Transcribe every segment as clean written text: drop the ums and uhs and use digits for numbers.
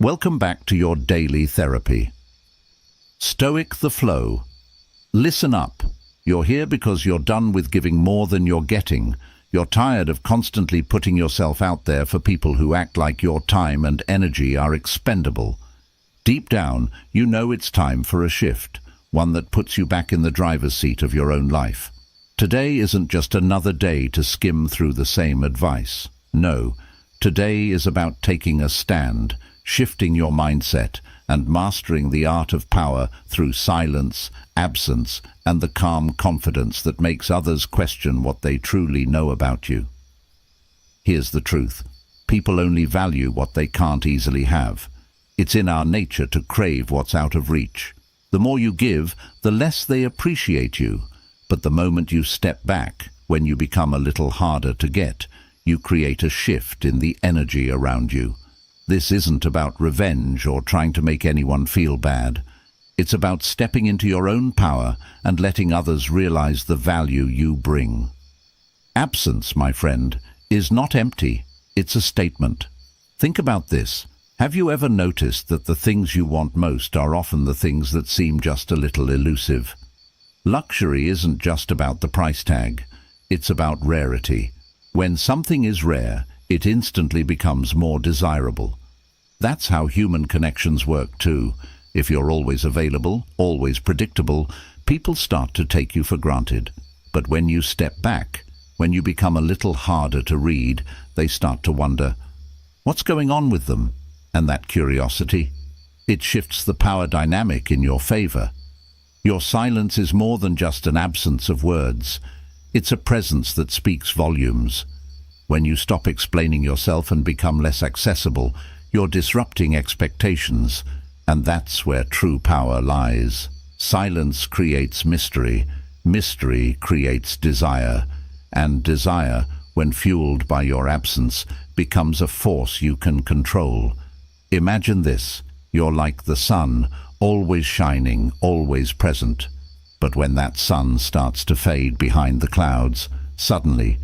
Welcome back to your daily therapy. Stoic the flow. Listen up. You're here because you're done with giving more than you're getting. You're tired of constantly putting yourself out there for people who act like your time and energy are expendable. Deep down, you know it's time for a shift, one that puts you back in the driver's seat of your own life. Today isn't just another day to skim through the same advice. No, today is about taking a stand, shifting your mindset, and mastering the art of power through silence, absence, and the calm confidence that makes others question what they truly know about you. Here's the truth. People only value what they can't easily have. It's in our nature to crave what's out of reach. The more you give, the less they appreciate you. But the moment you step back, when you become a little harder to get, you create a shift in the energy around you. This isn't about revenge or trying to make anyone feel bad. It's about stepping into your own power and letting others realize the value you bring. Absence, my friend, is not empty. It's a statement. Think about this. Have you ever noticed that the things you want most are often the things that seem just a little elusive? Luxury isn't just about the price tag. It's about rarity. When something is rare, it instantly becomes more desirable. That's how human connections work too. If you're always available, always predictable, people start to take you for granted. But when you step back, when you become a little harder to read, they start to wonder, what's going on with them? And that curiosity, it shifts the power dynamic in your favor. Your silence is more than just an absence of words. It's a presence that speaks volumes. When you stop explaining yourself and become less accessible, you're disrupting expectations, and that's where true power lies. Silence creates mystery, mystery creates desire, and desire, when fueled by your absence, becomes a force you can control. Imagine this, you're like the sun, always shining, always present. But when that sun starts to fade behind the clouds, suddenly,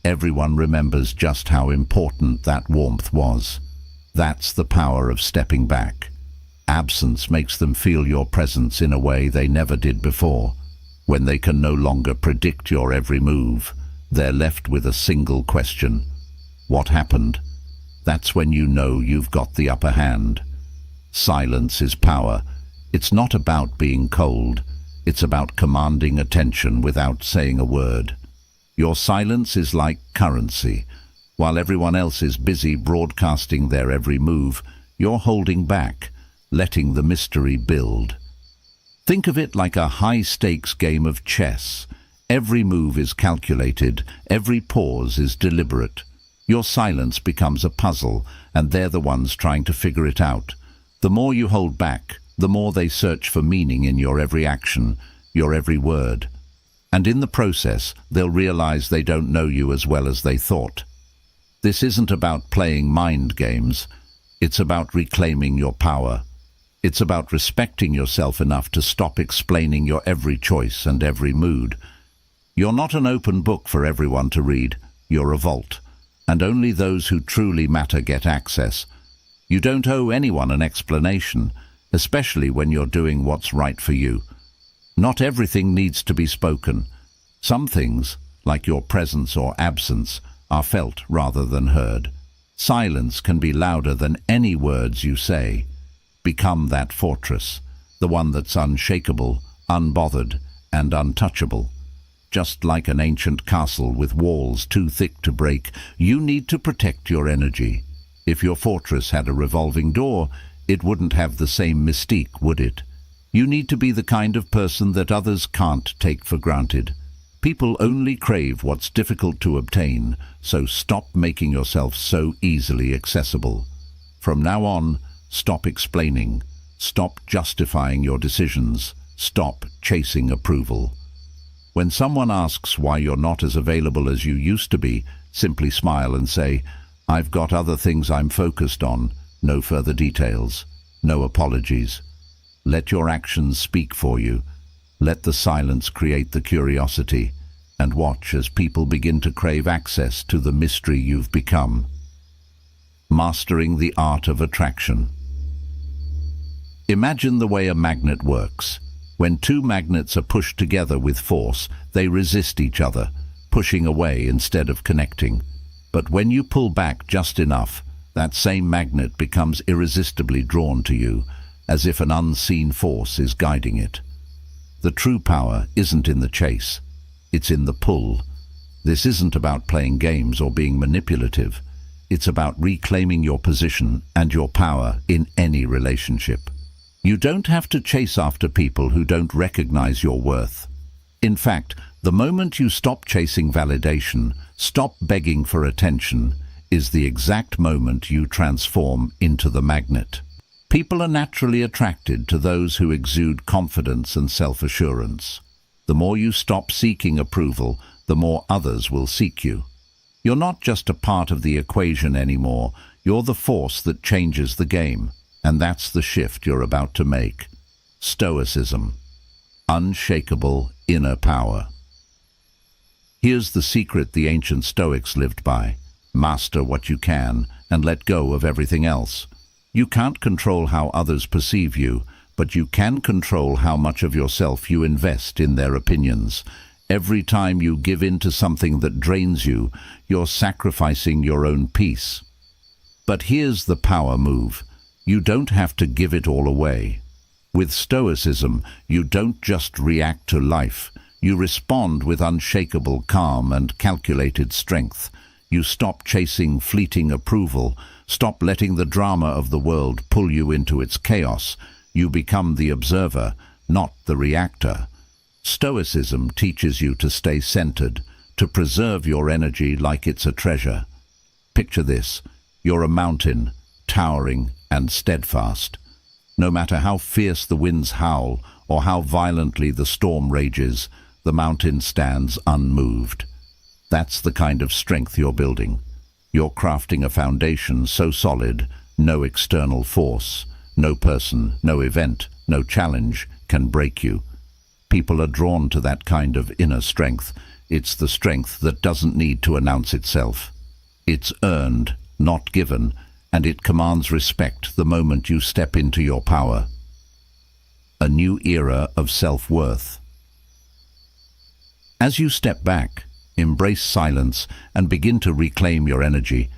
everyone remembers just how important that warmth was. That's the power of stepping back. Absence makes them feel your presence in a way they never did before. When they can no longer predict your every move, they're left with a single question. What happened? That's when you know you've got the upper hand. Silence is power. It's not about being cold. It's about commanding attention without saying a word. Your silence is like currency. While everyone else is busy broadcasting their every move, you're holding back, letting the mystery build. Think of it like a high-stakes game of chess. Every move is calculated, every pause is deliberate. Your silence becomes a puzzle, and they're the ones trying to figure it out. The more you hold back, the more they search for meaning in your every action, your every word. And in the process, they'll realize they don't know you as well as they thought. This isn't about playing mind games. It's about reclaiming your power. It's about respecting yourself enough to stop explaining your every choice and every mood. You're not an open book for everyone to read. You're a vault. And only those who truly matter get access. You don't owe anyone an explanation, especially when you're doing what's right for you. Not everything needs to be spoken. Some things, like your presence or absence, are felt rather than heard. Silence can be louder than any words you say. Become that fortress, the one that's unshakable, unbothered, and untouchable. Just like an ancient castle with walls too thick to break, you need to protect your energy. If your fortress had a revolving door, it wouldn't have the same mystique, would it? You need to be the kind of person that others can't take for granted. People only crave what's difficult to obtain, so stop making yourself so easily accessible. From now on, stop explaining. Stop justifying your decisions. Stop chasing approval. When someone asks why you're not as available as you used to be, simply smile and say, "I've got other things I'm focused on." No further details. No apologies. Let your actions speak for you. Let the silence create the curiosity, and watch as people begin to crave access to the mystery you've become. Mastering the art of attraction. Imagine the way a magnet works. When two magnets are pushed together with force, they resist each other, pushing away instead of connecting. But when you pull back just enough, that same magnet becomes irresistibly drawn to you, as if an unseen force is guiding it. The true power isn't in the chase, it's in the pull. This isn't about playing games or being manipulative. It's about reclaiming your position and your power in any relationship. You don't have to chase after people who don't recognize your worth. In fact, the moment you stop chasing validation, stop begging for attention, is the exact moment you transform into the magnet. People are naturally attracted to those who exude confidence and self-assurance. The more you stop seeking approval, the more others will seek you. You're not just a part of the equation anymore, you're the force that changes the game. And that's the shift you're about to make. Stoicism. Unshakable inner power. Here's the secret the ancient Stoics lived by. Master what you can and let go of everything else. You can't control how others perceive you, but you can control how much of yourself you invest in their opinions. Every time you give in to something that drains you, you're sacrificing your own peace. But here's the power move. You don't have to give it all away. With Stoicism, you don't just react to life. You respond with unshakable calm and calculated strength. You stop chasing fleeting approval. Stop letting the drama of the world pull you into its chaos. You become the observer, not the reactor. Stoicism teaches you to stay centered, to preserve your energy like it's a treasure. Picture this. You're a mountain, towering and steadfast. No matter how fierce the winds howl or how violently the storm rages, the mountain stands unmoved. That's the kind of strength you're building. You're crafting a foundation so solid, no external force, no person, no event, no challenge can break you. People are drawn to that kind of inner strength. It's the strength that doesn't need to announce itself. It's earned, not given, and it commands respect the moment you step into your power. A new era of self-worth. As you step back, embrace silence, and begin to reclaim your energy,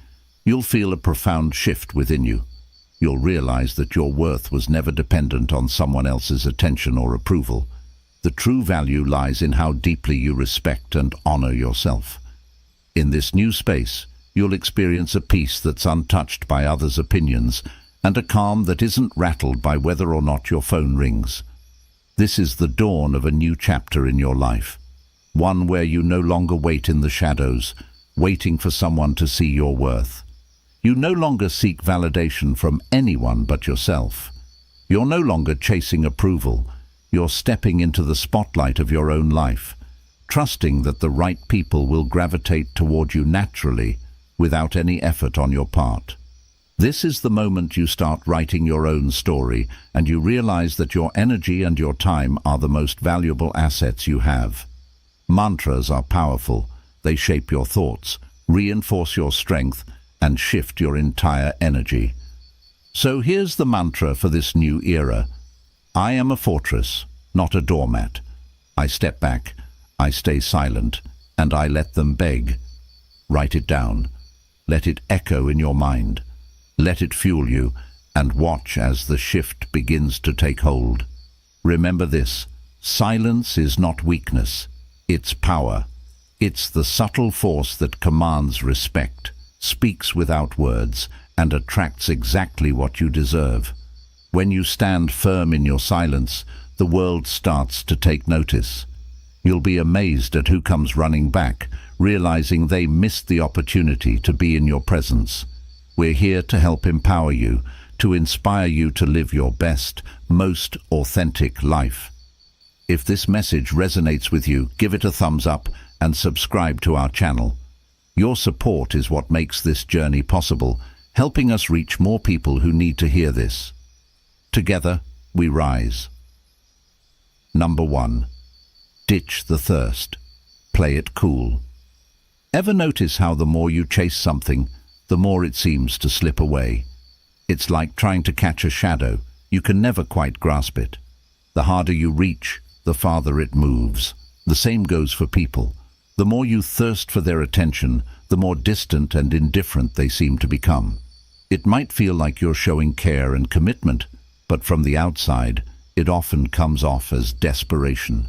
you'll feel a profound shift within you. You'll realize that your worth was never dependent on someone else's attention or approval. The true value lies in how deeply you respect and honor yourself. In this new space, you'll experience a peace that's untouched by others' opinions and a calm that isn't rattled by whether or not your phone rings. This is the dawn of a new chapter in your life, one where you no longer wait in the shadows, waiting for someone to see your worth. You no longer seek validation from anyone but yourself. You're no longer chasing approval. You're stepping into the spotlight of your own life, trusting that the right people will gravitate toward you naturally, without any effort on your part. This is the moment you start writing your own story, and you realize that your energy and your time are the most valuable assets you have. Mantras are powerful. They shape your thoughts, reinforce your strength, and shift your entire energy. So here's the mantra for this new era. I am a fortress, not a doormat. I step back, I stay silent, and I let them beg. Write it down. Let it echo in your mind. Let it fuel you, and watch as the shift begins to take hold. Remember this, silence is not weakness, it's power. It's the subtle force that commands respect, speaks without words, and attracts exactly what you deserve. When you stand firm in your silence, the world starts to take notice. You'll be amazed at who comes running back, realizing they missed the opportunity to be in your presence. We're here to help empower you, to inspire you to live your best, most authentic life. If this message resonates with you, give it a thumbs up and subscribe to our channel. Your support is what makes this journey possible, helping us reach more people who need to hear this. Together, we rise. Number 1. Ditch the thirst. Play it cool. Ever notice how the more you chase something, the more it seems to slip away? It's like trying to catch a shadow. You can never quite grasp it. The harder you reach, the farther it moves. The same goes for people. The more you thirst for their attention, the more distant and indifferent they seem to become. It might feel like you're showing care and commitment, but from the outside, it often comes off as desperation.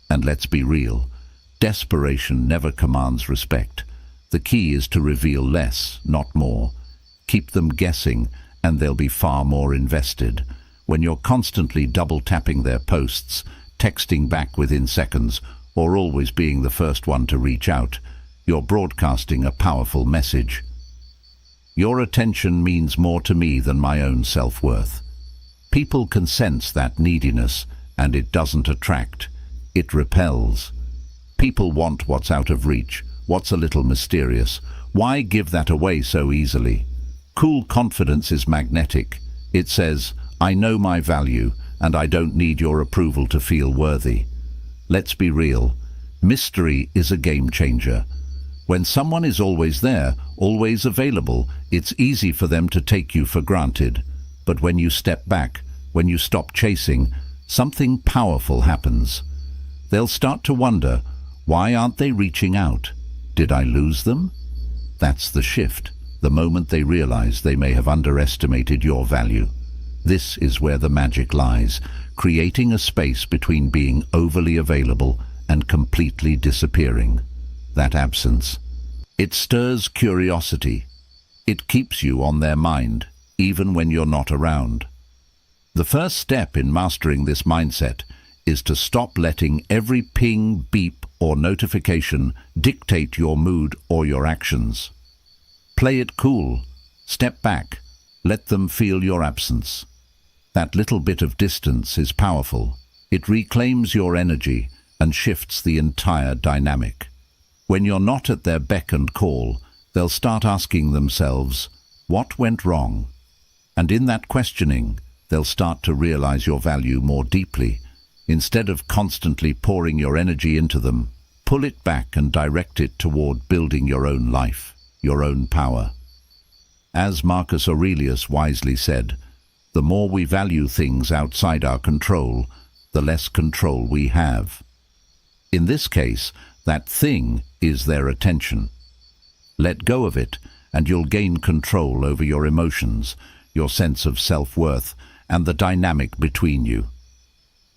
And let's be real, desperation never commands respect. The key is to reveal less, not more. Keep them guessing, and they'll be far more invested. When you're constantly double-tapping their posts, texting back within seconds, or always being the first one to reach out, you're broadcasting a powerful message. Your attention means more to me than my own self-worth. People can sense that neediness, and it doesn't attract. It repels. People want what's out of reach, what's a little mysterious. Why give that away so easily? Cool confidence is magnetic. It says, I know my value, and I don't need your approval to feel worthy. Let's be real. Mystery is a game changer. When someone is always there, always available, it's easy for them to take you for granted. But when you step back, when you stop chasing, something powerful happens. They'll start to wonder, why aren't they reaching out? Did I lose them? That's the shift, the moment they realize they may have underestimated your value. This is where the magic lies, creating a space between being overly available and completely disappearing. That absence. It stirs curiosity. It keeps you on their mind, even when you're not around. The first step in mastering this mindset is to stop letting every ping, beep, or notification dictate your mood or your actions. Play it cool. Step back. Let them feel your absence. That little bit of distance is powerful. It reclaims your energy and shifts the entire dynamic. When you're not at their beck and call, they'll start asking themselves, what went wrong? And in that questioning, they'll start to realize your value more deeply. Instead of constantly pouring your energy into them, pull it back and direct it toward building your own life, your own power. As Marcus Aurelius wisely said, the more we value things outside our control, the less control we have. In this case, that thing is their attention. Let go of it, and you'll gain control over your emotions, your sense of self-worth, and the dynamic between you.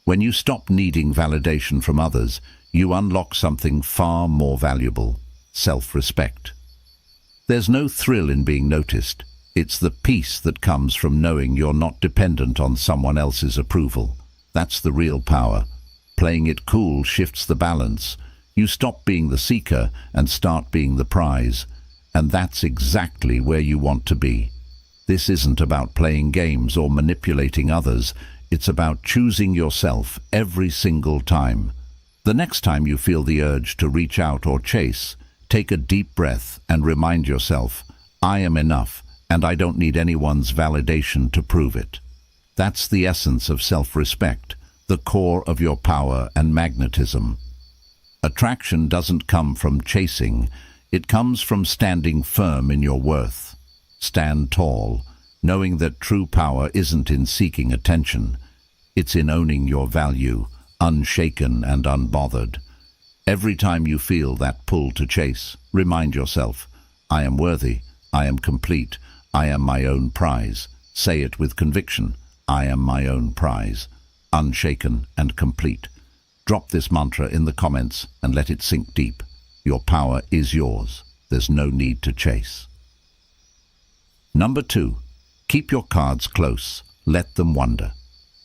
When you stop needing validation from others, you unlock something far more valuable: self-respect. There's no thrill in being noticed. It's the peace that comes from knowing you're not dependent on someone else's approval. That's the real power. Playing it cool shifts the balance. You stop being the seeker and start being the prize. And that's exactly where you want to be. This isn't about playing games or manipulating others. It's about choosing yourself every single time. The next time you feel the urge to reach out or chase, take a deep breath and remind yourself, I am enough, and I don't need anyone's validation to prove it. That's the essence of self-respect, the core of your power and magnetism. Attraction doesn't come from chasing. It comes from standing firm in your worth. Stand tall, knowing that true power isn't in seeking attention. It's in owning your value, unshaken and unbothered. Every time you feel that pull to chase, remind yourself, I am worthy, I am complete, I am my own prize. Say it with conviction, I am my own prize, unshaken and complete. Drop this mantra in the comments and let it sink deep. Your power is yours. There's no need to chase. Number 2, keep your cards close. Let them wander.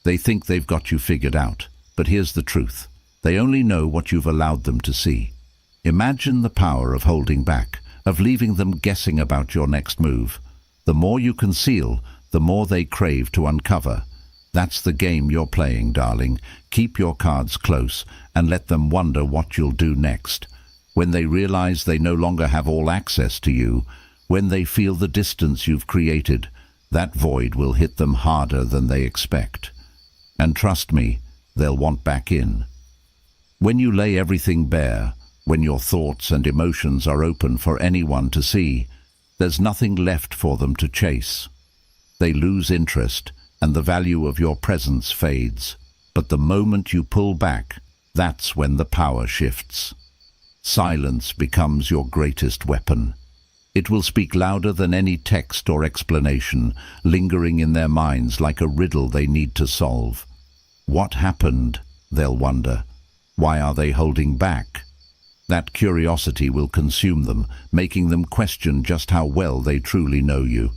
They think they've got you figured out, but here's the truth. They only know what you've allowed them to see. Imagine the power of holding back, of leaving them guessing about your next move. The more you conceal, the more they crave to uncover. That's the game you're playing, darling. Keep your cards close and let them wonder what you'll do next. When they realize they no longer have all access to you, when they feel the distance you've created, that void will hit them harder than they expect. And trust me, they'll want back in. When you lay everything bare, when your thoughts and emotions are open for anyone to see, there's nothing left for them to chase. They lose interest, and the value of your presence fades. But the moment you pull back, that's when the power shifts. Silence becomes your greatest weapon. It will speak louder than any text or explanation, lingering in their minds like a riddle they need to solve. What happened, they'll wonder. Why are they holding back? That curiosity will consume them, making them question just how well they truly know you.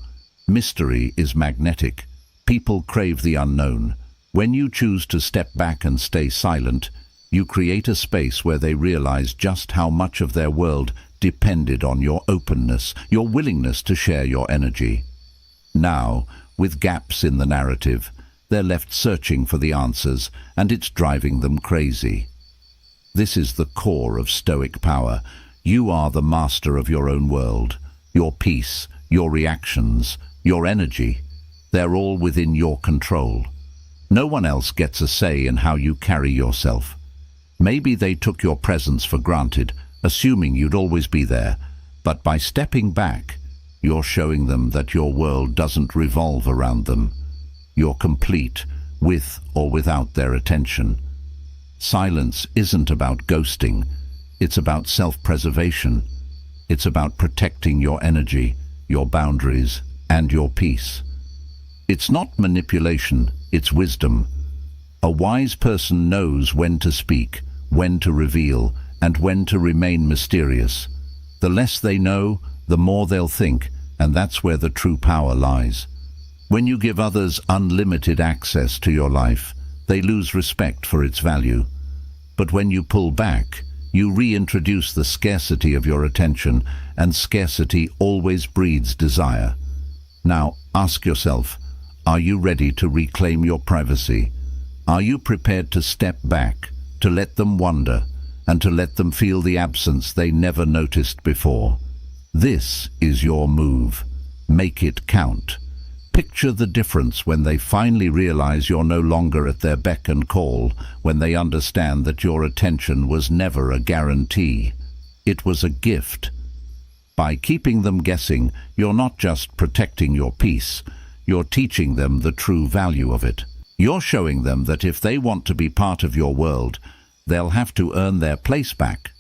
Mystery is magnetic. People crave the unknown. When you choose to step back and stay silent, you create a space where they realize just how much of their world depended on your openness, your willingness to share your energy. Now, with gaps in the narrative, they're left searching for the answers, and it's driving them crazy. This is the core of Stoic power. You are the master of your own world. Your peace, your reactions, your energy, they're all within your control. No one else gets a say in how you carry yourself. Maybe they took your presence for granted, assuming you'd always be there, but by stepping back, you're showing them that your world doesn't revolve around them. You're complete, with or without their attention. Silence isn't about ghosting. It's about self-preservation. It's about protecting your energy, your boundaries, and your peace. It's not manipulation, it's wisdom. A wise person knows when to speak, when to reveal, and when to remain mysterious. The less they know, the more they'll think, and that's where the true power lies. When you give others unlimited access to your life, they lose respect for its value. But when you pull back, you reintroduce the scarcity of your attention, and scarcity always breeds desire. Now, ask yourself, are you ready to reclaim your privacy? Are you prepared to step back, to let them wonder, and to let them feel the absence they never noticed before? This is your move. Make it count. Picture the difference when they finally realize you're no longer at their beck and call, when they understand that your attention was never a guarantee. It was a gift. By keeping them guessing, you're not just protecting your peace, you're teaching them the true value of it. You're showing them that if they want to be part of your world, they'll have to earn their place back.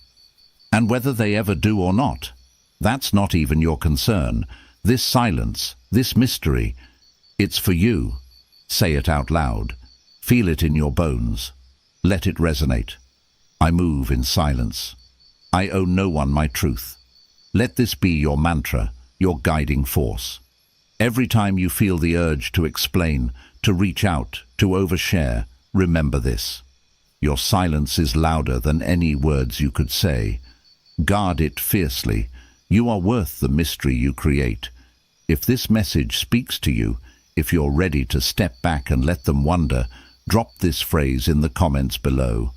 And whether they ever do or not, that's not even your concern. This silence, this mystery, it's for you. Say it out loud. Feel it in your bones. Let it resonate. I move in silence. I owe no one my truth. Let this be your mantra, your guiding force. Every time you feel the urge to explain, to reach out, to overshare, remember this. Your silence is louder than any words you could say. Guard it fiercely. You are worth the mystery you create. If this message speaks to you, if you're ready to step back and let them wonder, drop this phrase in the comments below.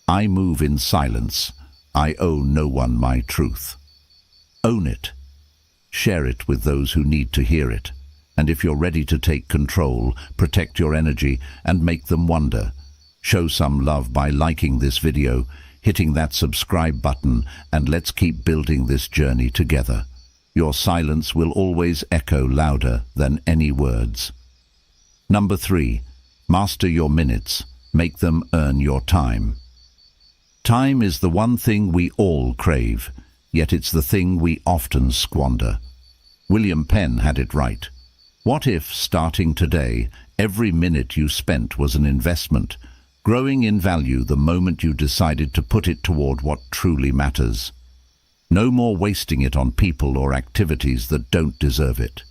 I move in silence. I owe no one my truth. Own it. Share it with those who need to hear it. And if you're ready to take control, protect your energy, and make them wonder, show some love by liking this video, hitting that subscribe button, and let's keep building this journey together. Your silence will always echo louder than any words. Number 3, master your minutes. Make them earn your time. Time is the one thing we all crave, yet it's the thing we often squander. William Penn had it right. What if, starting today, every minute you spent was an investment, growing in value the moment you decided to put it toward what truly matters? No more wasting it on people or activities that don't deserve it.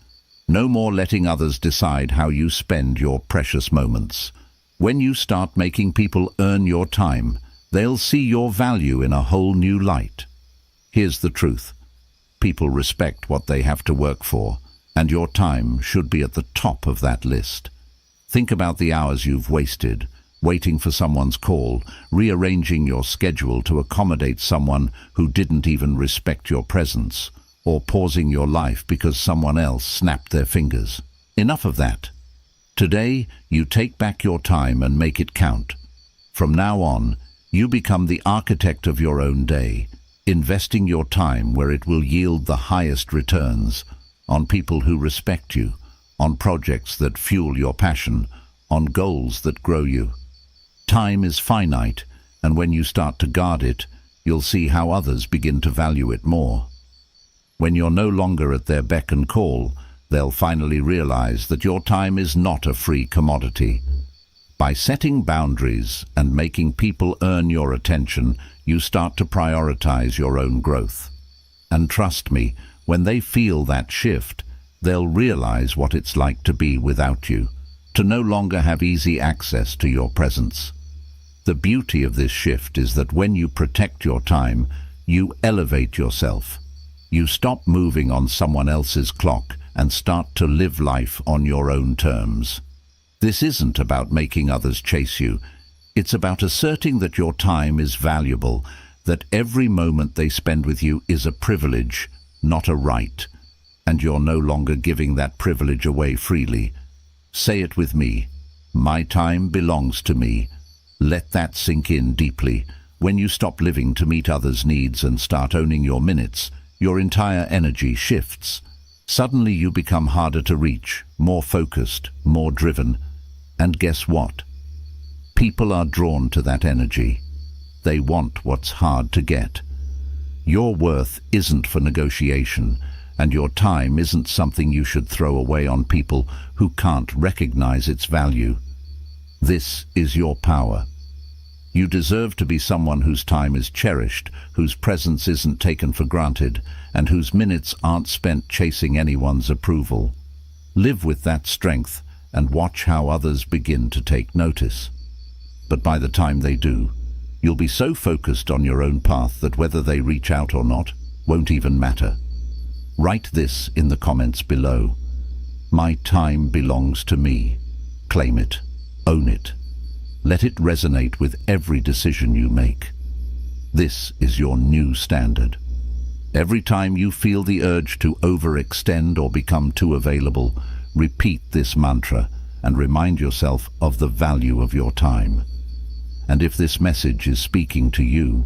No more letting others decide how you spend your precious moments. When you start making people earn your time, they'll see your value in a whole new light. Here's the truth. People respect what they have to work for, and your time should be at the top of that list. Think about the hours you've wasted, waiting for someone's call, rearranging your schedule to accommodate someone who didn't even respect your presence, or pausing your life because someone else snapped their fingers. Enough of that. Today, you take back your time and make it count. From now on, you become the architect of your own day, investing your time where it will yield the highest returns, on people who respect you, on projects that fuel your passion, on goals that grow you. Time is finite, and when you start to guard it, you'll see how others begin to value it more. When you're no longer at their beck and call, they'll finally realize that your time is not a free commodity. By setting boundaries and making people earn your attention, you start to prioritize your own growth. And trust me, when they feel that shift, they'll realize what it's like to be without you, to no longer have easy access to your presence. The beauty of this shift is that when you protect your time, you elevate yourself. You stop moving on someone else's clock and start to live life on your own terms. This isn't about making others chase you. It's about asserting that your time is valuable, that every moment they spend with you is a privilege, not a right, and you're no longer giving that privilege away freely. Say it with me. My time belongs to me. Let that sink in deeply. When you stop living to meet others' needs and start owning your minutes, your entire energy shifts. Suddenly you become harder to reach, more focused, more driven. And guess what? People are drawn to that energy. They want what's hard to get. Your worth isn't for negotiation, and your time isn't something you should throw away on people who can't recognize its value. This is your power. You deserve to be someone whose time is cherished, whose presence isn't taken for granted, and whose minutes aren't spent chasing anyone's approval. Live with that strength and watch how others begin to take notice. But by the time they do, you'll be so focused on your own path that whether they reach out or not won't even matter. Write this in the comments below. My time belongs to me. Claim it. Own it. Let it resonate with every decision you make. This is your new standard. Every time you feel the urge to overextend or become too available, repeat this mantra and remind yourself of the value of your time. And if this message is speaking to you,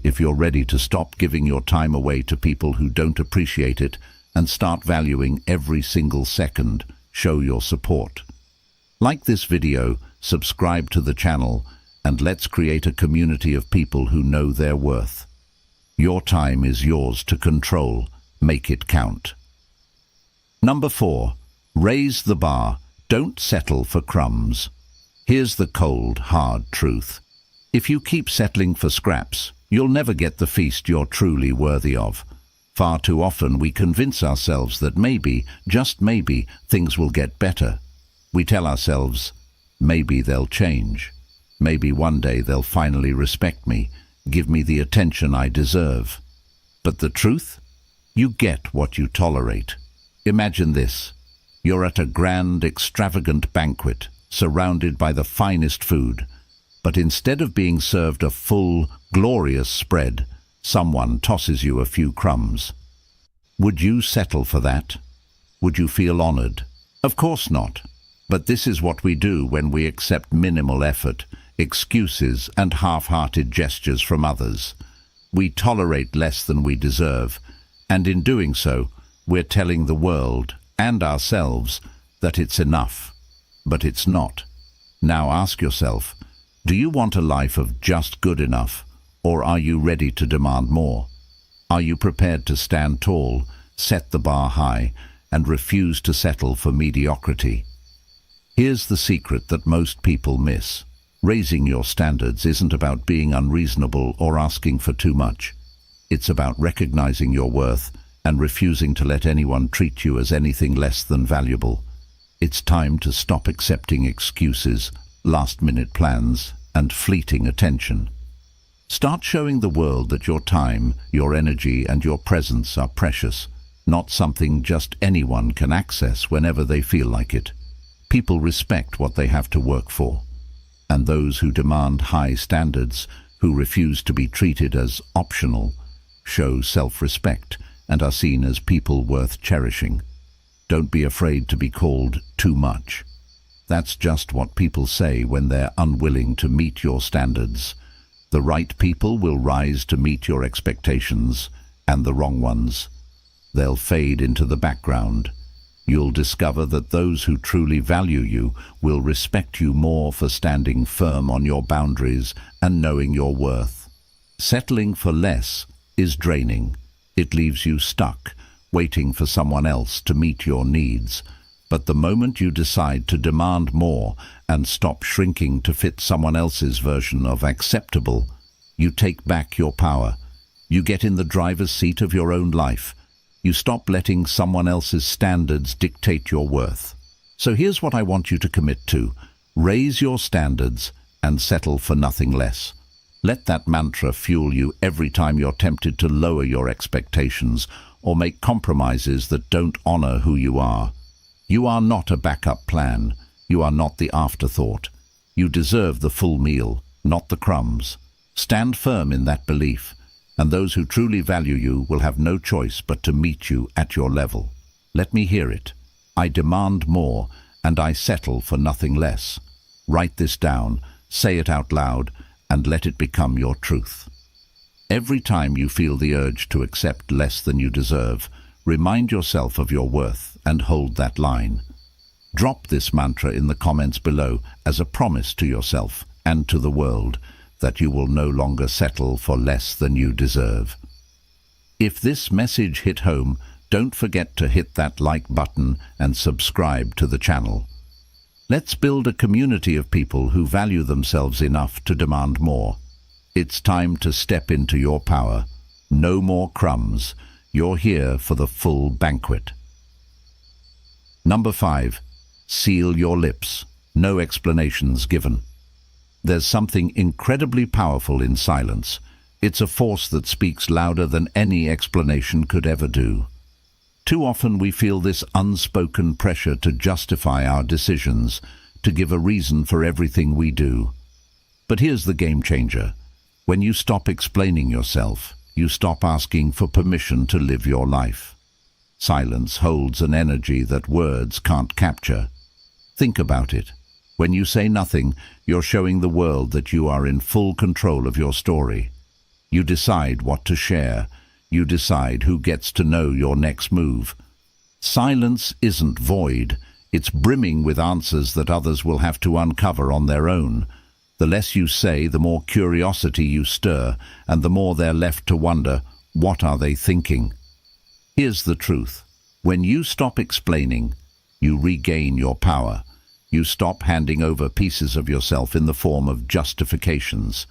if you're ready to stop giving your time away to people who don't appreciate it and start valuing every single second, show your support. Like this video, subscribe to the channel, and let's create a community of people who know their worth. Your time is yours to control. Make it count. Number 4. Raise the bar. Don't settle for crumbs. Here's the cold, hard truth. If you keep settling for scraps, you'll never get the feast you're truly worthy of. Far too often we convince ourselves that maybe, just maybe, things will get better. We tell ourselves, maybe they'll change. Maybe one day they'll finally respect me, give me the attention I deserve. But the truth? You get what you tolerate. Imagine this. You're at a grand, extravagant banquet, surrounded by the finest food. But instead of being served a full, glorious spread, someone tosses you a few crumbs. Would you settle for that? Would you feel honored? Of course not. But this is what we do when we accept minimal effort, excuses, and half-hearted gestures from others. We tolerate less than we deserve, and in doing so, we're telling the world and ourselves that it's enough. But it's not. Now ask yourself, do you want a life of just good enough, or are you ready to demand more? Are you prepared to stand tall, set the bar high, and refuse to settle for mediocrity? Here's the secret that most people miss. Raising your standards isn't about being unreasonable or asking for too much. It's about recognizing your worth and refusing to let anyone treat you as anything less than valuable. It's time to stop accepting excuses, last-minute plans, and fleeting attention. Start showing the world that your time, your energy, and your presence are precious, not something just anyone can access whenever they feel like it. People respect what they have to work for, and those who demand high standards, who refuse to be treated as optional, show self-respect and are seen as people worth cherishing. Don't be afraid to be called too much. That's just what people say when they're unwilling to meet your standards. The right people will rise to meet your expectations, and the wrong ones, they'll fade into the background. You'll discover that those who truly value you will respect you more for standing firm on your boundaries and knowing your worth. Settling for less is draining. It leaves you stuck, waiting for someone else to meet your needs. But the moment you decide to demand more and stop shrinking to fit someone else's version of acceptable, you take back your power. You get in the driver's seat of your own life. You stop letting someone else's standards dictate your worth. So here's what I want you to commit to. Raise your standards and settle for nothing less. Let that mantra fuel you every time you're tempted to lower your expectations or make compromises that don't honor who you are. You are not a backup plan. You are not the afterthought. You deserve the full meal, not the crumbs. Stand firm in that belief, and those who truly value you will have no choice but to meet you at your level. Let me hear it. I demand more, and I settle for nothing less. Write this down, say it out loud, and let it become your truth. Every time you feel the urge to accept less than you deserve, remind yourself of your worth and hold that line. Drop this mantra in the comments below as a promise to yourself and to the world that you will no longer settle for less than you deserve. If this message hit home, don't forget to hit that like button and subscribe to the channel. Let's build a community of people who value themselves enough to demand more. It's time to step into your power. No more crumbs. You're here for the full banquet. Number 5. Seal your lips. No explanations given. There's something incredibly powerful in silence. It's a force that speaks louder than any explanation could ever do. Too often we feel this unspoken pressure to justify our decisions, to give a reason for everything we do. But here's the game changer. When you stop explaining yourself, you stop asking for permission to live your life. Silence holds an energy that words can't capture. Think about it. When you say nothing, you're showing the world that you are in full control of your story. You decide what to share. You decide who gets to know your next move. Silence isn't void. It's brimming with answers that others will have to uncover on their own. The less you say, the more curiosity you stir, and the more they're left to wonder, what are they thinking? Here's the truth. When you stop explaining, you regain your power. You stop handing over pieces of yourself in the form of justifications.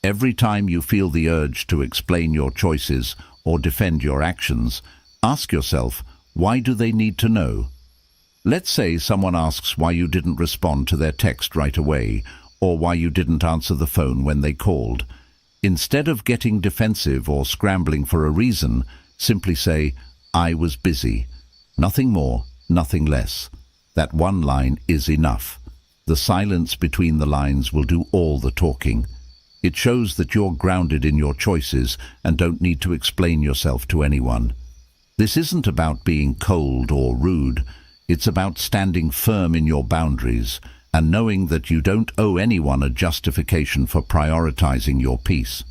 Every time you feel the urge to explain your choices or defend your actions, ask yourself, why do they need to know? Let's say someone asks why you didn't respond to their text right away, or why you didn't answer the phone when they called. Instead of getting defensive or scrambling for a reason, simply say, I was busy. Nothing more, nothing less. That one line is enough. The silence between the lines will do all the talking. It shows that you're grounded in your choices and don't need to explain yourself to anyone. This isn't about being cold or rude. It's about standing firm in your boundaries and knowing that you don't owe anyone a justification for prioritizing your peace.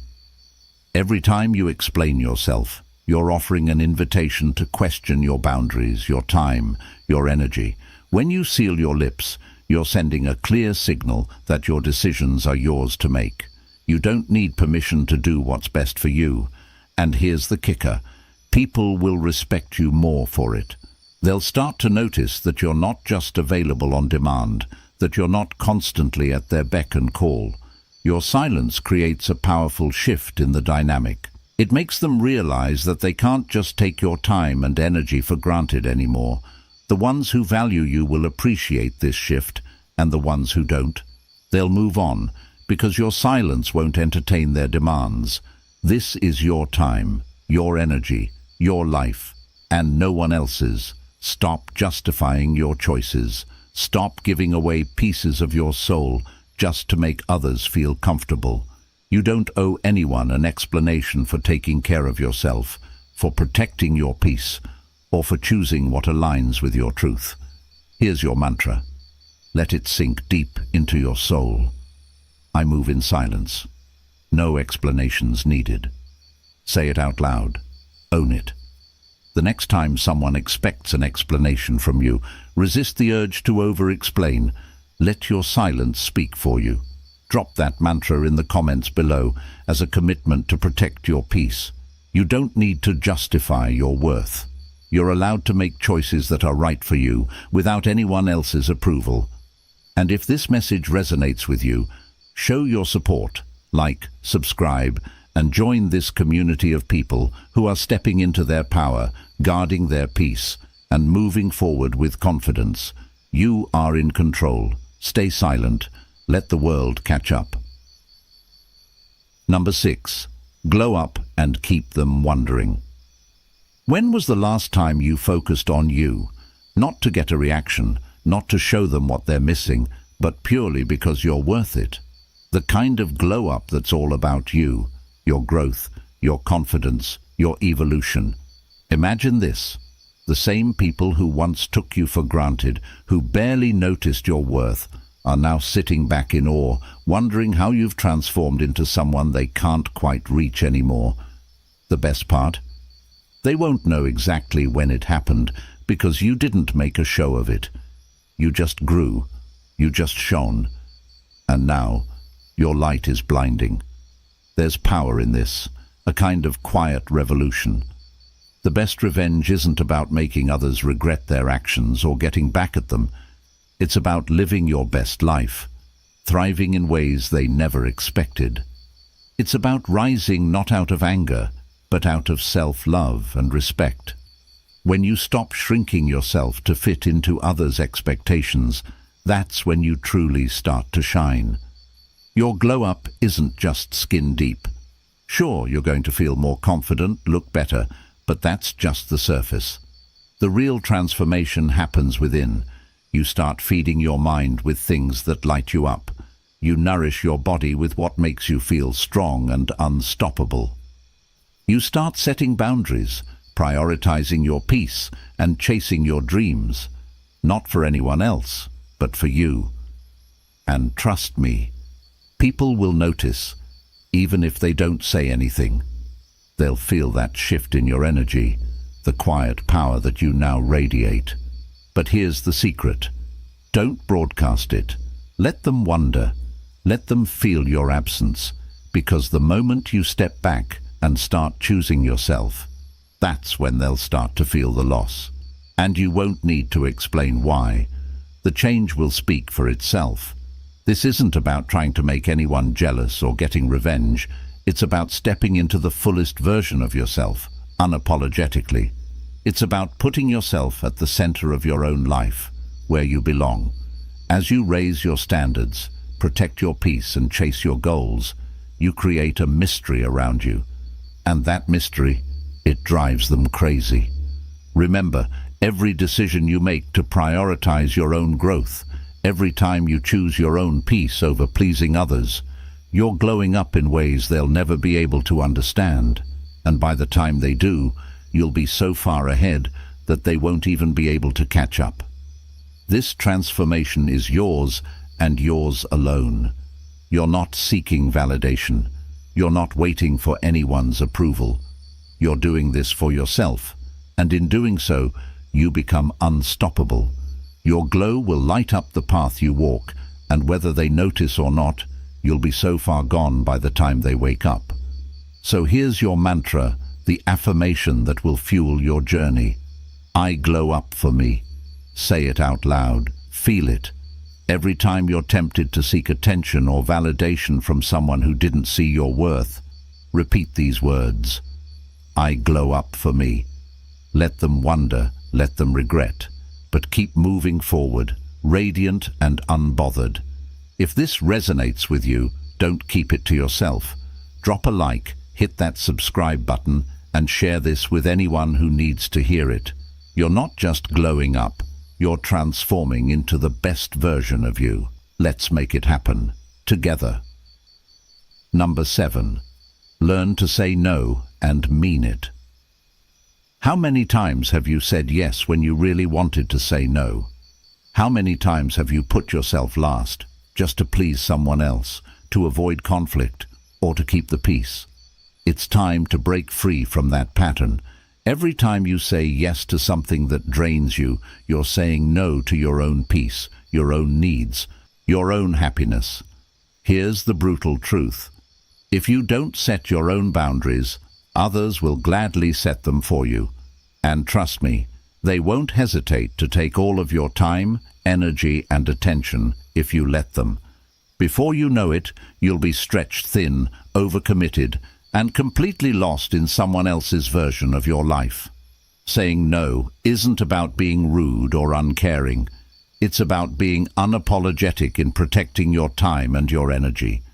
Every time you explain yourself, you're offering an invitation to question your boundaries, your time, your energy. When you seal your lips, you're sending a clear signal that your decisions are yours to make. You don't need permission to do what's best for you. And here's the kicker. People will respect you more for it. They'll start to notice that you're not just available on demand, that you're not constantly at their beck and call. Your silence creates a powerful shift in the dynamic. It makes them realize that they can't just take your time and energy for granted anymore. The ones who value you will appreciate this shift, and the ones who don't, they'll move on, because your silence won't entertain their demands. This is your time, your energy, your life, and no one else's. Stop justifying your choices. Stop giving away pieces of your soul just to make others feel comfortable. You don't owe anyone an explanation for taking care of yourself, for protecting your peace, or for choosing what aligns with your truth. Here's your mantra. Let it sink deep into your soul. I move in silence. No explanations needed. Say it out loud. Own it. The next time someone expects an explanation from you, resist the urge to over-explain. Let your silence speak for you. Drop that mantra in the comments below as a commitment to protect your peace. You don't need to justify your worth. You're allowed to make choices that are right for you without anyone else's approval. And if this message resonates with you, show your support, like, subscribe, and join this community of people who are stepping into their power, guarding their peace, and moving forward with confidence. You are in control. Stay silent. Let the world catch up. Number 6. Glow up and keep them wondering. When was the last time you focused on you? Not to get a reaction, not to show them what they're missing, but purely because you're worth it. The kind of glow up that's all about you, your growth, your confidence, your evolution. Imagine this. The same people who once took you for granted, who barely noticed your worth, are now sitting back in awe, wondering how you've transformed into someone they can't quite reach anymore. The best part? They won't know exactly when it happened, because you didn't make a show of it. You just grew. You just shone. And now, your light is blinding. There's power in this, a kind of quiet revolution. The best revenge isn't about making others regret their actions or getting back at them. It's about living your best life, thriving in ways they never expected. It's about rising not out of anger, but out of self-love and respect. When you stop shrinking yourself to fit into others' expectations, that's when you truly start to shine. Your glow-up isn't just skin deep. Sure, you're going to feel more confident, look better, but that's just the surface. The real transformation happens within. You start feeding your mind with things that light you up. You nourish your body with what makes you feel strong and unstoppable. You start setting boundaries, prioritizing your peace, and chasing your dreams. Not for anyone else, but for you. And trust me, people will notice, even if they don't say anything. They'll feel that shift in your energy, the quiet power that you now radiate. But here's the secret. Don't broadcast it. Let them wonder. Let them feel your absence, because the moment you step back and start choosing yourself, that's when they'll start to feel the loss. And you won't need to explain why. The change will speak for itself. This isn't about trying to make anyone jealous or getting revenge. It's about stepping into the fullest version of yourself, unapologetically. It's about putting yourself at the center of your own life, where you belong. As you raise your standards, protect your peace and chase your goals, you create a mystery around you. And that mystery, it drives them crazy. Remember, every decision you make to prioritize your own growth, every time you choose your own peace over pleasing others, you're glowing up in ways they'll never be able to understand. And by the time they do, you'll be so far ahead that they won't even be able to catch up. This transformation is yours and yours alone. You're not seeking validation. You're not waiting for anyone's approval. You're doing this for yourself, and in doing so, you become unstoppable. Your glow will light up the path you walk, and whether they notice or not, you'll be so far gone by the time they wake up. So here's your mantra, the affirmation that will fuel your journey. I glow up for me. Say it out loud. Feel it. Every time you're tempted to seek attention or validation from someone who didn't see your worth, repeat these words. I glow up for me. Let them wonder, let them regret, but keep moving forward, radiant and unbothered. If this resonates with you, don't keep it to yourself. Drop a like, hit that subscribe button, and share this with anyone who needs to hear it. You're not just glowing up, you're transforming into the best version of you. Let's make it happen, together. Number 7. Learn to say no and mean it. How many times have you said yes when you really wanted to say no? How many times have you put yourself last, just to please someone else, to avoid conflict, or to keep the peace? It's time to break free from that pattern. Every time you say yes to something that drains you, you're saying no to your own peace, your own needs, your own happiness. Here's the brutal truth. If you don't set your own boundaries, others will gladly set them for you. And trust me, they won't hesitate to take all of your time, energy, and attention if you let them. Before you know it, you'll be stretched thin, overcommitted, and completely lost in someone else's version of your life. Saying no isn't about being rude or uncaring. It's about being unapologetic in protecting your time and your energy.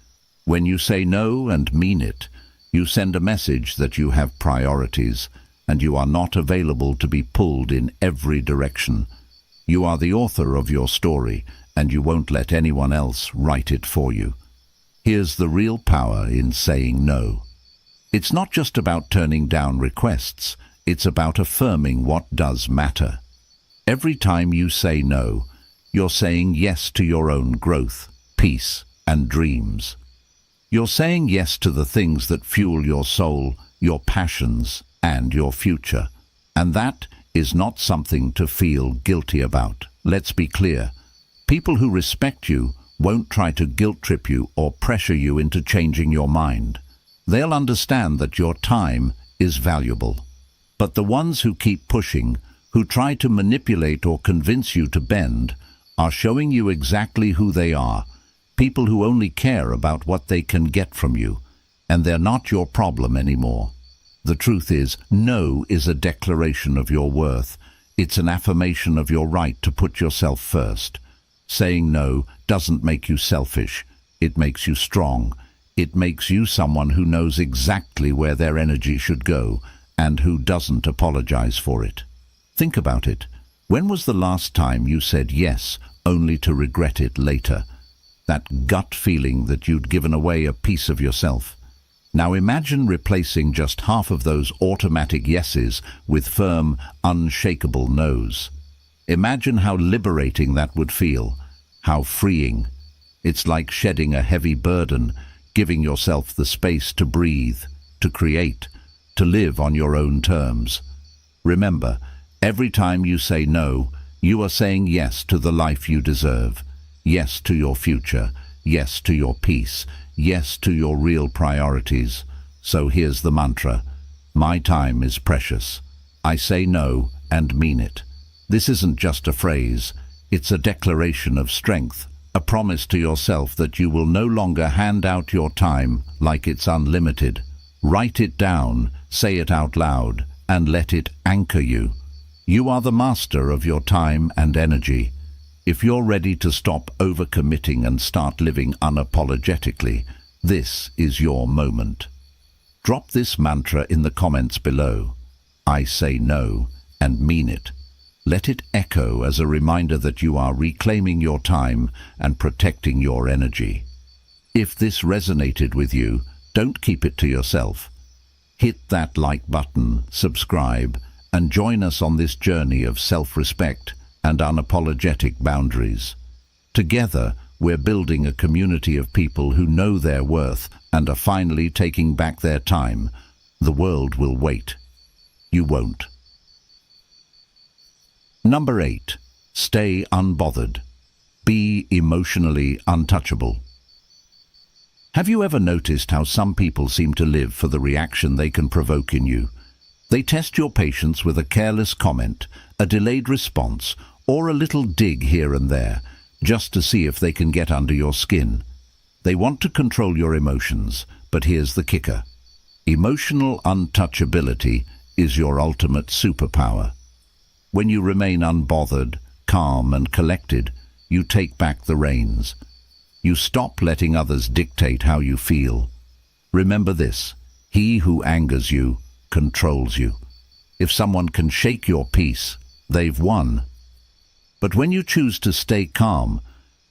When you say no and mean it, you send a message that you have priorities, and you are not available to be pulled in every direction. You are the author of your story, and you won't let anyone else write it for you. Here's the real power in saying no. It's not just about turning down requests, it's about affirming what does matter. Every time you say no, you're saying yes to your own growth, peace, and dreams. You're saying yes to the things that fuel your soul, your passions, and your future. And that is not something to feel guilty about. Let's be clear. People who respect you won't try to guilt-trip you or pressure you into changing your mind. They'll understand that your time is valuable. But the ones who keep pushing, who try to manipulate or convince you to bend, are showing you exactly who they are. People who only care about what they can get from you, and they're not your problem anymore. The truth is, no is a declaration of your worth. It's an affirmation of your right to put yourself first. Saying no doesn't make you selfish. It makes you strong. It makes you someone who knows exactly where their energy should go and who doesn't apologize for it. Think about it. When was the last time you said yes only to regret it later? That gut feeling that you'd given away a piece of yourself. Now imagine replacing just half of those automatic yeses with firm, unshakable no's. Imagine how liberating that would feel, how freeing. It's like shedding a heavy burden, giving yourself the space to breathe, to create, to live on your own terms. Remember, every time you say no, you are saying yes to the life you deserve, yes to your future, yes to your peace, yes to your real priorities. So here's the mantra. My time is precious. I say no and mean it. This isn't just a phrase. It's a declaration of strength, a promise to yourself that you will no longer hand out your time like it's unlimited. Write it down, say it out loud, and let it anchor you. You are the master of your time and energy. If you're ready to stop overcommitting and start living unapologetically, this is your moment. Drop this mantra in the comments below. I say no and mean it. Let it echo as a reminder that you are reclaiming your time and protecting your energy. If this resonated with you, don't keep it to yourself. Hit that like button, subscribe, and join us on this journey of self-respect and unapologetic boundaries. Together, we're building a community of people who know their worth and are finally taking back their time. The world will wait. You won't. Number 8. Stay unbothered. Be emotionally untouchable. Have you ever noticed how some people seem to live for the reaction they can provoke in you? They test your patience with a careless comment, a delayed response, or a little dig here and there, just to see if they can get under your skin. They want to control your emotions, but here's the kicker. Emotional untouchability is your ultimate superpower. When you remain unbothered, calm, and collected, you take back the reins. You stop letting others dictate how you feel. Remember this: he who angers you controls you. If someone can shake your peace, they've won. But when you choose to stay calm,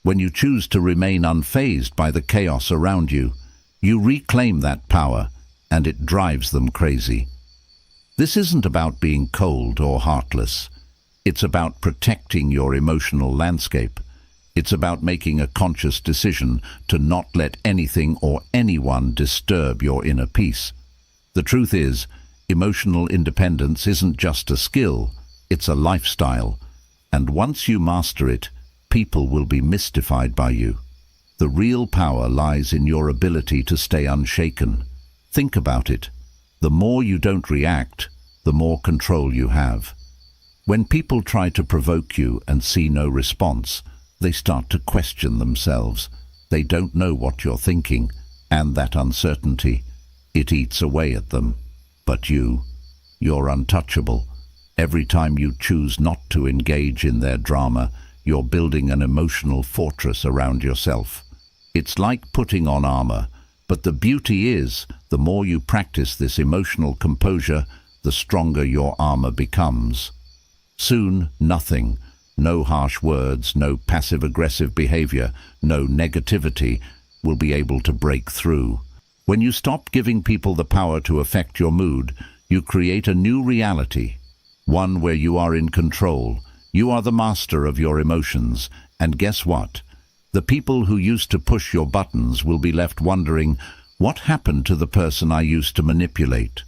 when you choose to remain unfazed by the chaos around you, you reclaim that power, and it drives them crazy. This isn't about being cold or heartless. It's about protecting your emotional landscape. It's about making a conscious decision to not let anything or anyone disturb your inner peace. The truth is, Emotional independence isn't just a skill, it's a lifestyle. And once you master it, people will be mystified by you. The real power lies in your ability to stay unshaken. Think about it. The more you don't react, the more control you have. When people try to provoke you and see no response, they start to question themselves. They don't know what you're thinking, and that uncertainty, it eats away at them. But you're untouchable. Every time you choose not to engage in their drama, you're building an emotional fortress around yourself. It's like putting on armor, but the beauty is, the more you practice this emotional composure, the stronger your armor becomes. Soon, nothing, no harsh words, no passive-aggressive behavior, no negativity will be able to break through. When you stop giving people the power to affect your mood, you create a new reality, one where you are in control. You are the master of your emotions, and guess what? The people who used to push your buttons will be left wondering, what happened to the person I used to manipulate?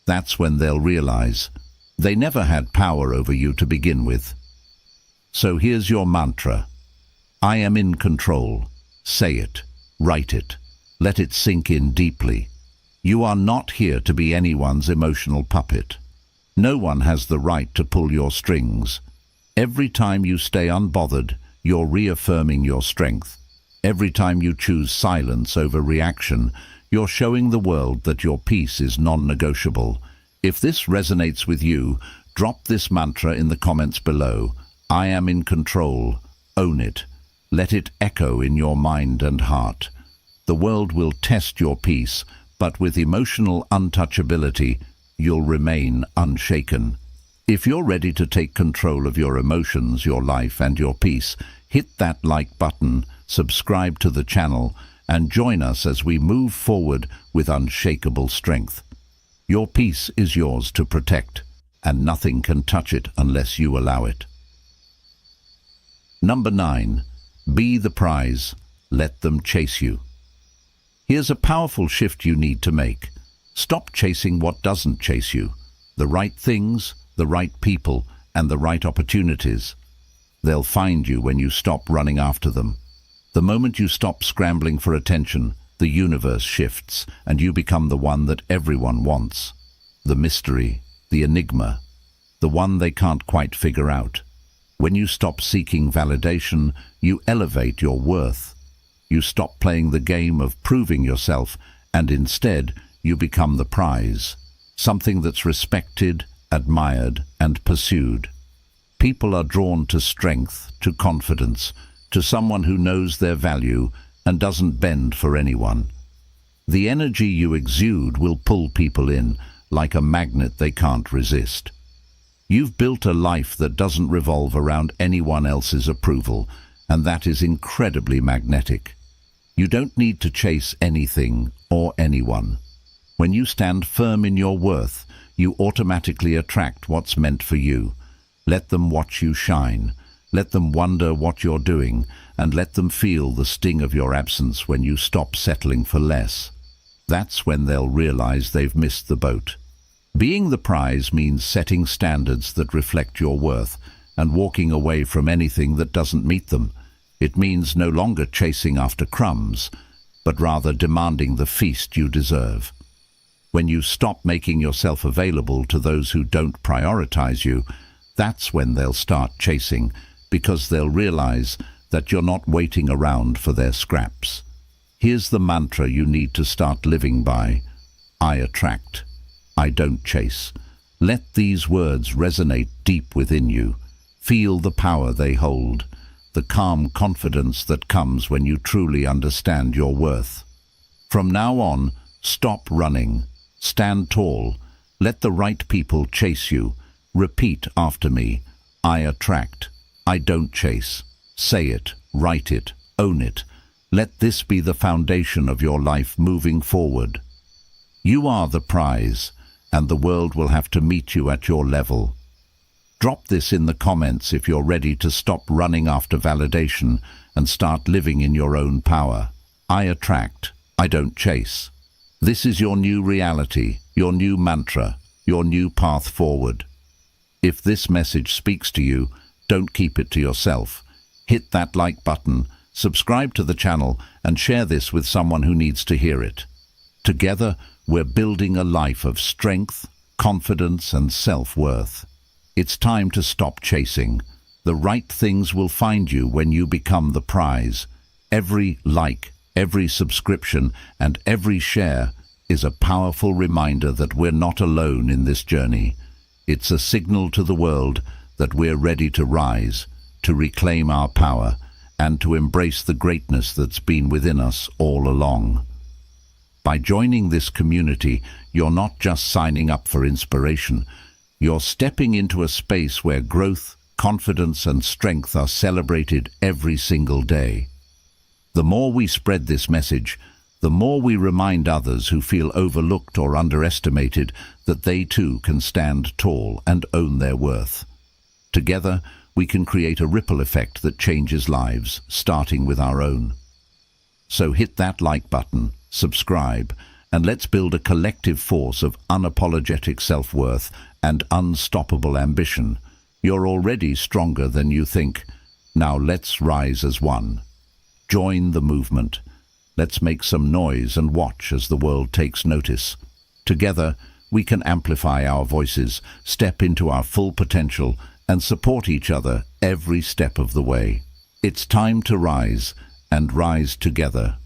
That's when they'll realize they never had power over you to begin with. So here's your mantra. I am in control. Say it. Write it. Let it sink in deeply. You are not here to be anyone's emotional puppet. No one has the right to pull your strings. Every time you stay unbothered, you're reaffirming your strength. Every time you choose silence over reaction, you're showing the world that your peace is non-negotiable. If this resonates with you, drop this mantra in the comments below. I am in control. Own it. Let it echo in your mind and heart. The world will test your peace, but with emotional untouchability, you'll remain unshaken. If you're ready to take control of your emotions, your life, and your peace, hit that like button, subscribe to the channel, and join us as we move forward with unshakable strength. Your peace is yours to protect, and nothing can touch it unless you allow it. Number 9. Be the prize. Let them chase you. Here's a powerful shift you need to make. Stop chasing what doesn't chase you. The right things, the right people, and the right opportunities. They'll find you when you stop running after them. The moment you stop scrambling for attention, the universe shifts, and you become the one that everyone wants. The mystery, the enigma, the one they can't quite figure out. When you stop seeking validation, you elevate your worth. You stop playing the game of proving yourself, and instead, you become the prize. Something that's respected, admired, and pursued. People are drawn to strength, to confidence, to someone who knows their value and doesn't bend for anyone. The energy you exude will pull people in, like a magnet they can't resist. You've built a life that doesn't revolve around anyone else's approval, and that is incredibly magnetic. You don't need to chase anything or anyone. When you stand firm in your worth, you automatically attract what's meant for you. Let them watch you shine. Let them wonder what you're doing, and let them feel the sting of your absence when you stop settling for less. That's when they'll realize they've missed the boat. Being the prize means setting standards that reflect your worth and walking away from anything that doesn't meet them. It means no longer chasing after crumbs, but rather demanding the feast you deserve. When you stop making yourself available to those who don't prioritize you, that's when they'll start chasing, because they'll realize that you're not waiting around for their scraps. Here's the mantra you need to start living by. I attract. I don't chase. Let these words resonate deep within you. Feel the power they hold, the calm confidence that comes when you truly understand your worth. From now on, stop running. Stand tall. Let the right people chase you. Repeat after me. I attract. I don't chase. Say it. Write it. Own it. Let this be the foundation of your life moving forward. You are the prize, and the world will have to meet you at your level. Drop this in the comments if you're ready to stop running after validation and start living in your own power. I attract. I don't chase. This is your new reality, your new mantra, your new path forward. If this message speaks to you, don't keep it to yourself. Hit that like button, subscribe to the channel, and share this with someone who needs to hear it. Together, we're building a life of strength, confidence, and self-worth. It's time to stop chasing. The right things will find you when you become the prize. Every like, every subscription, and every share is a powerful reminder that we're not alone in this journey. It's a signal to the world that we're ready to rise, to reclaim our power, and to embrace the greatness that's been within us all along. By joining this community, you're not just signing up for inspiration. You're stepping into a space where growth, confidence, and strength are celebrated every single day. The more we spread this message, the more we remind others who feel overlooked or underestimated that they too can stand tall and own their worth. Together, we can create a ripple effect that changes lives, starting with our own. So hit that like button, subscribe, and let's build a collective force of unapologetic self-worth and unstoppable ambition. You're already stronger than you think. Now let's rise as one. Join the movement. Let's make some noise and watch as the world takes notice. Together, we can amplify our voices, step into our full potential, and support each other every step of the way. It's time to rise, and rise together.